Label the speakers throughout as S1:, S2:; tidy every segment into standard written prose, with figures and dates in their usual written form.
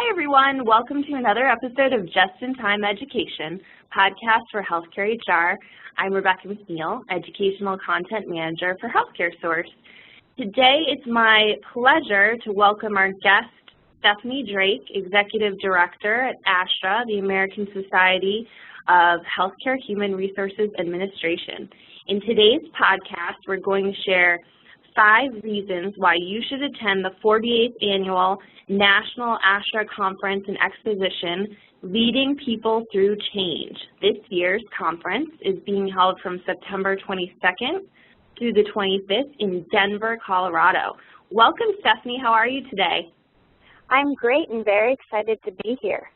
S1: Hi everyone, welcome to another episode of Just-in-Time Education, podcast for Healthcare HR. I'm Rebecca McNeil, Educational Content Manager for Healthcare Source. Today it's my pleasure to welcome our guest, Stephanie Drake, Executive Director at ASHHRA, the American Society of Healthcare Human Resources Administration. In today's podcast, we're going to share 5 reasons why you should attend the 48th Annual National ASHHRA Conference and Exposition, Leading People Through Change. This year's conference is being held from September 22nd through the 25th in Denver, Colorado. Welcome, Stephanie. How are you today?
S2: I'm great and very excited to be here.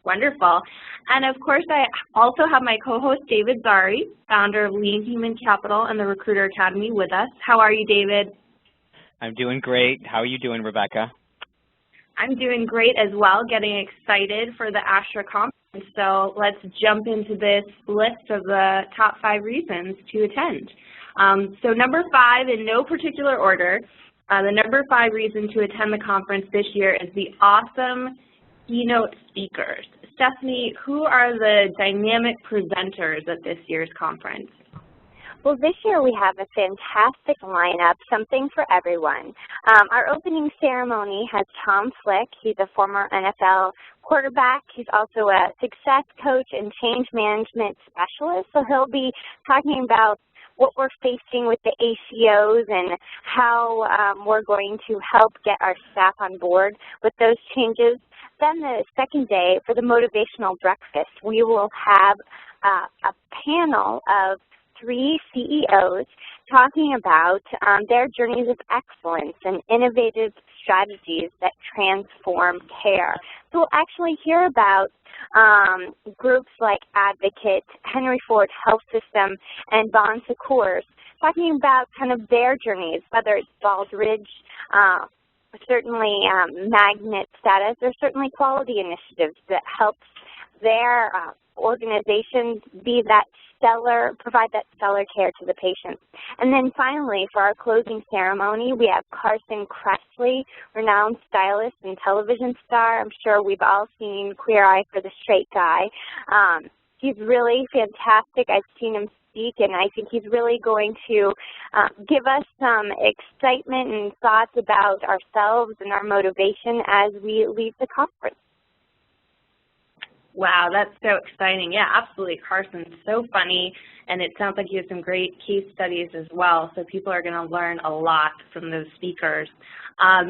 S1: Wonderful. And of course, I also have my co-host, David Zari, founder of Lean Human Capital and the Recruiter Academy with us. How are you, David?
S3: I'm doing great. How are you doing, Rebecca?
S1: I'm doing great as well, getting excited for the ASHHRA conference. So let's jump into this list of the top 5 reasons to attend. So number 5, in no particular order, the number 5 reason to attend the conference this year is the awesome keynote speakers. Stephanie, who are the dynamic presenters at this year's conference?
S2: Well, this year we have a fantastic lineup, something for everyone. Our opening ceremony has Tom Flick. He's a former NFL quarterback. He's also a success coach and change management specialist. So he'll be talking about what we're facing with the ACOs and how we're going to help get our staff on board with those changes. Then the second day, for the motivational breakfast, we will have a panel of 3 CEOs talking about their journeys of excellence and innovative strategies that transform care. So we'll actually hear about groups like Advocate, Henry Ford Health System, and Bon Secours talking about kind of their journeys, whether it's Baldridge, certainly magnet status, or certainly quality initiatives that helps their organizations be that stellar, provide that stellar care to the patients. And then finally, for our closing ceremony, we have Carson Kressley, renowned stylist and television star. I'm sure we've all seen Queer Eye for the Straight Guy. He's really fantastic. I've seen him speak, and I think he's really going to give us some excitement and thoughts about ourselves and our motivation as we leave the conference.
S1: Wow, that's so exciting. Yeah, absolutely. Carson's so funny, and it sounds like he has some great case studies as well, so people are going to learn a lot from those speakers.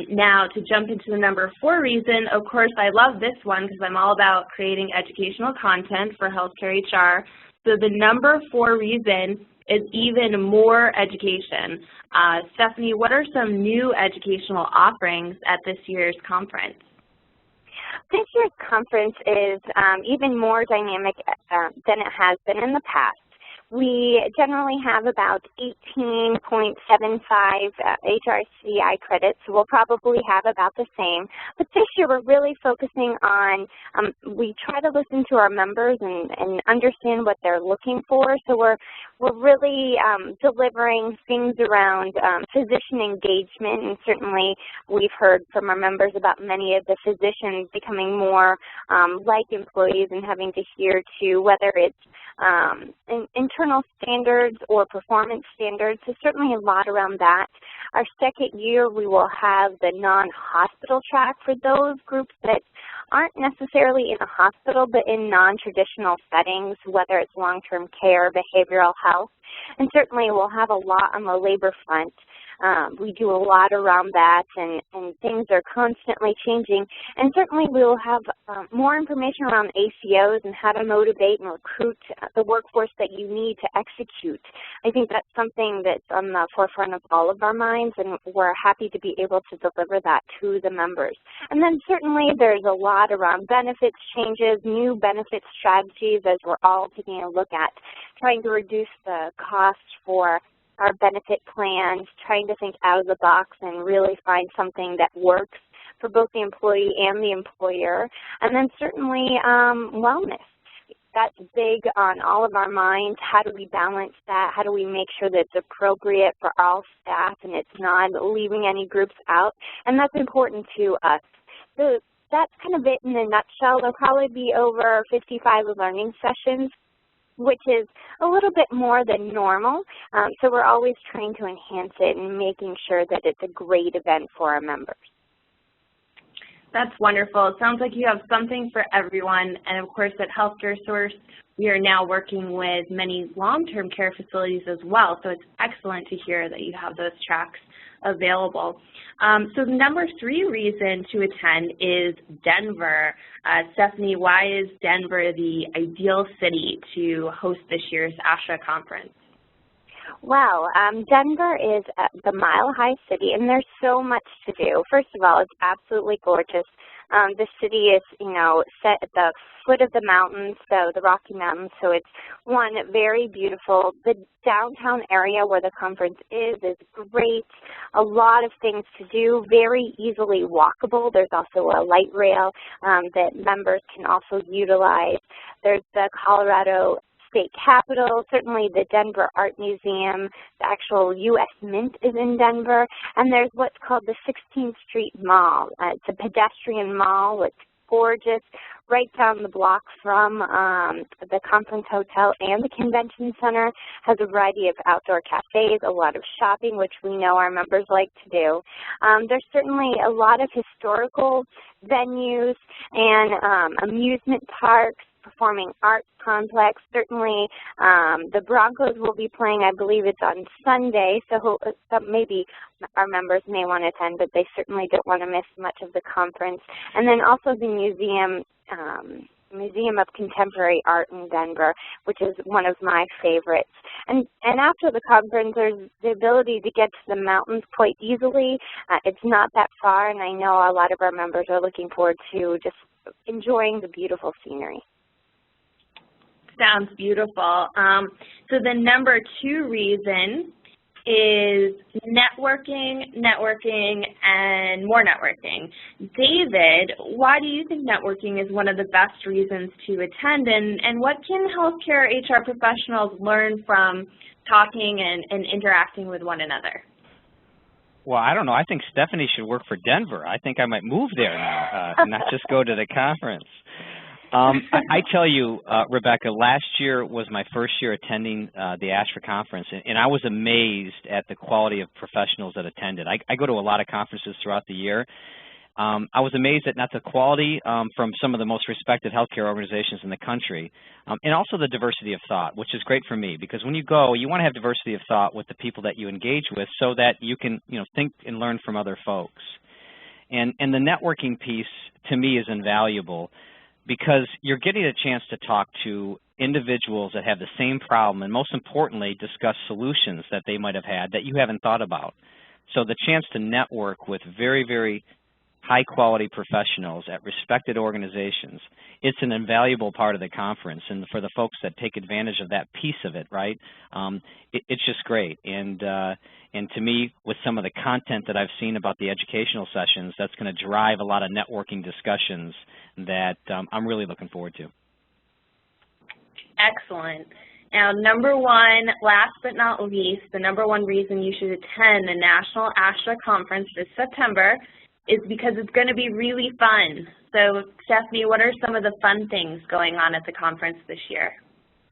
S1: Now, to jump into the number 4 reason, of course, I love this one because I'm all about creating educational content for healthcare HR. So the number 4 reason is even more education. Stephanie, what are some new educational offerings at this year's conference?
S2: This year's conference is even more dynamic than it has been in the past. We generally have about 18.75 HRCI credits, so we'll probably have about the same. But this year we're really focusing on, we try to listen to our members and understand what they're looking for. So we're really delivering things around physician engagement, and certainly we've heard from our members about many of the physicians becoming more like employees and having to adhere to whether it's internal standards or performance standards. So certainly a lot around that. Our second year we will have the non-hospital track for those groups that aren't necessarily in a hospital but in non-traditional settings, whether it's long-term care, behavioral health. And certainly we'll have a lot on the labor front. We do a lot around that, and things are constantly changing. And certainly we will have more information around ACOs and how to motivate and recruit the workforce that you need to execute. I think that's something that's on the forefront of all of our minds, and we're happy to be able to deliver that to the members. And then certainly there's a lot around benefits changes, new benefit strategies as we're all taking a look at trying to reduce the cost for our benefit plans, trying to think out of the box and really find something that works for both the employee and the employer. And then certainly wellness. That's big on all of our minds. How do we balance that? How do we make sure that it's appropriate for all staff and it's not leaving any groups out? And that's important to us. The that's kind of it in a nutshell. There'll probably be over 55 learning sessions, which is a little bit more than normal. So we're always trying to enhance it and making sure that it's a great event for our members.
S1: That's wonderful. It sounds like you have something for everyone. And of course, at Healthcare Source, we are now working with many long-term care facilities as well. So it's excellent to hear that you have those tracks available. So the number 3 reason to attend is Denver. Stephanie, why is Denver the ideal city to host this year's ASHHRA conference?
S2: Well, Denver is the Mile High City, and there's so much to do. First of all, it's absolutely gorgeous. The city is, set at the foot of the mountains, so the Rocky Mountains, so it's, one, very beautiful. The downtown area where the conference is great. A lot of things to do, very easily walkable. There's also a light rail that members can also utilize. There's the Colorado State Capitol, certainly the Denver Art Museum, the actual U.S. Mint is in Denver, and there's what's called the 16th Street Mall. It's a pedestrian mall. It's gorgeous, right down the block from the conference hotel and the convention center. Has a variety of outdoor cafes, a lot of shopping, which we know our members like to do. There's certainly a lot of historical venues and amusement parks, performing arts complex. Certainly the Broncos will be playing, I believe it's on Sunday, so maybe our members may want to attend, but they certainly don't want to miss much of the conference. And then also the Museum of Contemporary Art in Denver, which is one of my favorites. And after the conference, there's the ability to get to the mountains quite easily. It's not that far, and I know a lot of our members are looking forward to just enjoying the beautiful scenery.
S1: Sounds beautiful. So the number 2 reason is networking, and more networking. David, why do you think networking is one of the best reasons to attend, and what can healthcare HR professionals learn from talking and interacting with one another?
S3: Well, I don't know. I think Stephanie should work for Denver. I think I might move there now, not just go to the conference. I tell you, Rebecca, last year was my first year attending the ASHHRA conference, and I was amazed at the quality of professionals that attended. I go to a lot of conferences throughout the year. I was amazed at not the quality from some of the most respected healthcare organizations in the country, and also the diversity of thought, which is great for me, because when you go, you want to have diversity of thought with the people that you engage with so that you can think and learn from other folks. And the networking piece, to me, is invaluable, because you're getting a chance to talk to individuals that have the same problem, and most importantly, discuss solutions that they might have had that you haven't thought about. So the chance to network with very, very high-quality professionals at respected organizations, it's an invaluable part of the conference. And for the folks that take advantage of that piece of it, right, it's just great. And to me, with some of the content that I've seen about the educational sessions, that's going to drive a lot of networking discussions that I'm really looking forward to.
S1: Excellent. Now, number 1, last but not least, the number 1 reason you should attend the National ASHHRA Conference this September is because it's going to be really fun. So, Stephanie, what are some of the fun things going on at the conference this year?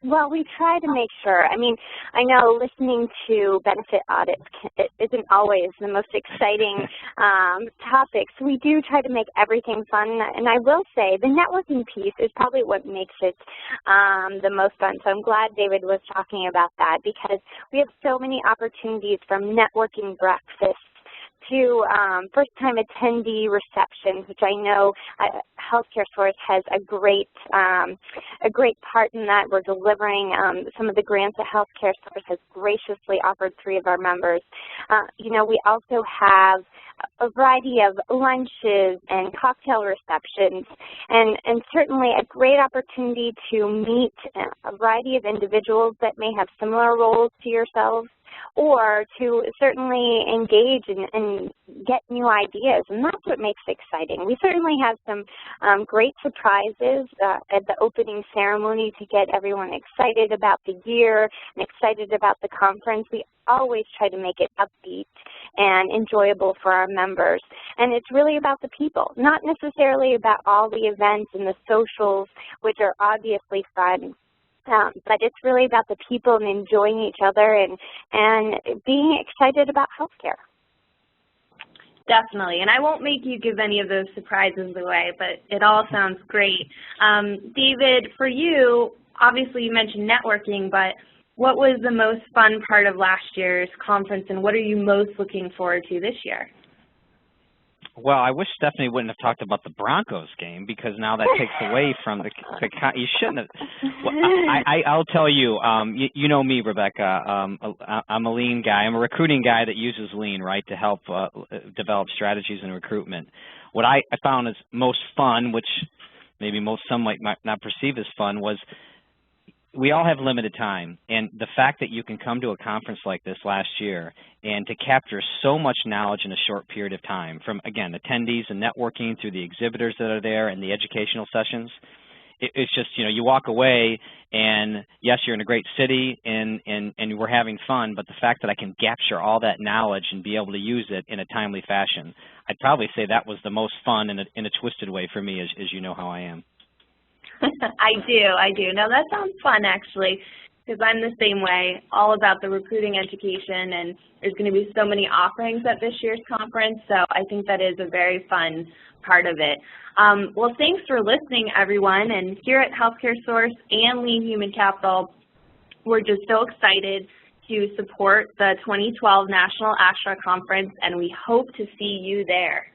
S2: Well, we try to make sure. I mean, I know listening to benefit audits isn't always the most exciting topics. We do try to make everything fun, and I will say the networking piece is probably what makes it the most fun. So I'm glad David was talking about that, because we have so many opportunities from networking breakfasts to first-time attendee receptions, which I know Healthcare Source has a great part in that. We're delivering some of the grants that Healthcare Source has graciously offered 3 of our members. We also have a variety of lunches and cocktail receptions, and certainly a great opportunity to meet a variety of individuals that may have similar roles to yourselves. or to certainly engage and get new ideas, and that's what makes it exciting. We certainly have some great surprises at the opening ceremony to get everyone excited about the year and excited about the conference. We always try to make it upbeat and enjoyable for our members. And it's really about the people, not necessarily about all the events and the socials, which are obviously fun. But it's really about the people and enjoying each other and being excited about healthcare.
S1: Definitely, and I won't make you give any of those surprises away, but it all sounds great. David, for you, obviously you mentioned networking, but what was the most fun part of last year's conference, and what are you most looking forward to this year?
S3: Well, I wish Stephanie wouldn't have talked about the Broncos game, because now that takes away from you shouldn't have. Well, I'll tell you, you know me, Rebecca. I'm a lean guy. I'm a recruiting guy that uses lean, right, to help develop strategies in recruitment. What I found is most fun, which maybe some might not perceive as fun, was we all have limited time, and the fact that you can come to a conference like this last year and to capture so much knowledge in a short period of time from, again, attendees and networking through the exhibitors that are there and the educational sessions, it's just, you know, you walk away and, yes, you're in a great city and we're having fun, but the fact that I can capture all that knowledge and be able to use it in a timely fashion, I'd probably say that was the most fun in a twisted way for me, as you know how I am.
S1: I do. Now that sounds fun, actually, because I'm the same way, all about the recruiting education, and there's going to be so many offerings at this year's conference, so I think that is a very fun part of it. Well, thanks for listening, everyone, and here at Healthcare Source and Lean Human Capital, we're just so excited to support the 2012 National ASHHRA Conference, and we hope to see you there.